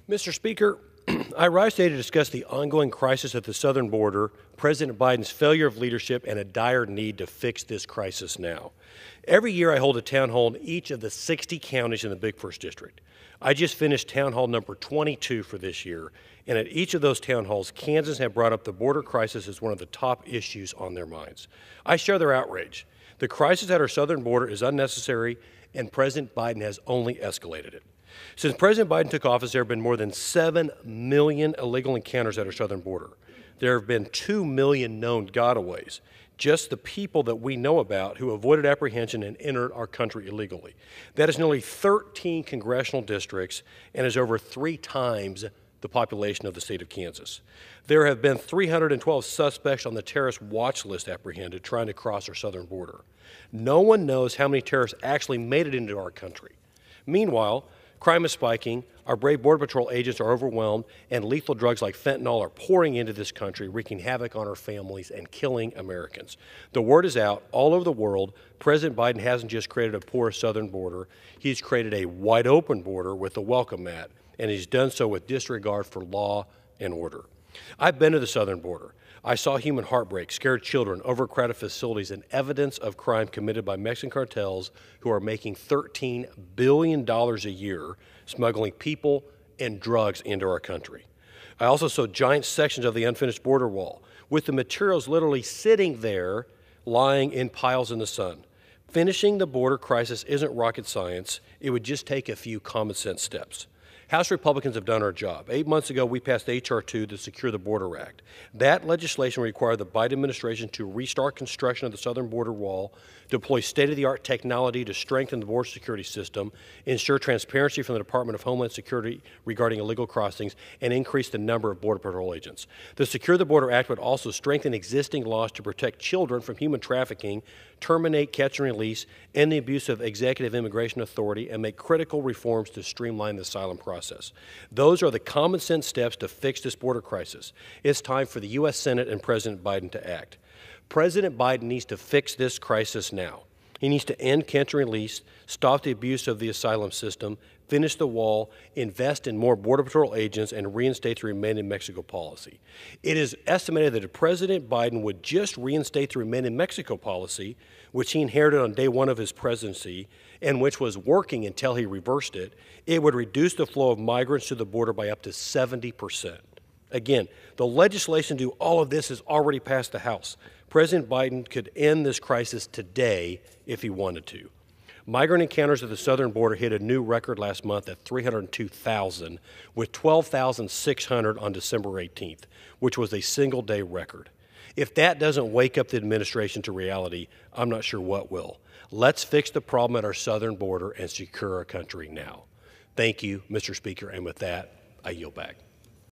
Mr. Speaker, I rise today to discuss the ongoing crisis at the southern border, President Biden's failure of leadership, and a dire need to fix this crisis now. Every year I hold a town hall in each of the 60 counties in the Big First District. I just finished town hall number 22 for this year, and at each of those town halls, Kansans have brought up the border crisis as one of the top issues on their minds. I share their outrage. The crisis at our southern border is unnecessary, and President Biden has only escalated it. Since President Biden took office, there have been more than 7 million illegal encounters at our southern border. There have been 2 million known gotaways, just the people that we know about who avoided apprehension and entered our country illegally. That is nearly 13 congressional districts and is over 3 times the population of the state of Kansas. There have been 312 suspects on the terrorist watch list apprehended trying to cross our southern border. No one knows how many terrorists actually made it into our country. Meanwhile, crime is spiking, our brave Border Patrol agents are overwhelmed, and lethal drugs like fentanyl are pouring into this country, wreaking havoc on our families and killing Americans. The word is out all over the world. President Biden hasn't just created a porous southern border, he's created a wide open border with a welcome mat, and he's done so with disregard for law and order. I've been to the southern border. I saw human heartbreak, scared children, overcrowded facilities, and evidence of crime committed by Mexican cartels who are making $13 billion a year smuggling people and drugs into our country. I also saw giant sections of the unfinished border wall, with the materials literally sitting there, lying in piles in the sun. Finishing the border crisis isn't rocket science. It would just take a few common sense steps. House Republicans have done our job. 8 months ago, we passed H.R. 2, the Secure the Border Act. That legislation required the Biden administration to restart construction of the southern border wall, deploy state-of-the-art technology to strengthen the border security system, ensure transparency from the Department of Homeland Security regarding illegal crossings, and increase the number of Border Patrol agents. The Secure the Border Act would also strengthen existing laws to protect children from human trafficking, terminate catch and release, end the abuse of executive immigration authority, and make critical reforms to streamline the asylum process. Those are the common sense steps to fix this border crisis. It's time for the U.S. Senate and President Biden to act. President Biden needs to fix this crisis now. He needs to end catch and release, stop the abuse of the asylum system, finish the wall, invest in more Border Patrol agents, and reinstate the Remain in Mexico policy. It is estimated that if President Biden would just reinstate the Remain in Mexico policy, which he inherited on day 1 of his presidency, and which was working until he reversed it, it would reduce the flow of migrants to the border by up to 70%. Again, the legislation to do all of this has already passed the House. President Biden could end this crisis today if he wanted to. Migrant encounters at the southern border hit a new record last month at 302,000, with 12,600 on December 18th, which was a single-day record. If that doesn't wake up the administration to reality, I'm not sure what will. Let's fix the problem at our southern border and secure our country now. Thank you, Mr. Speaker, and with that, I yield back.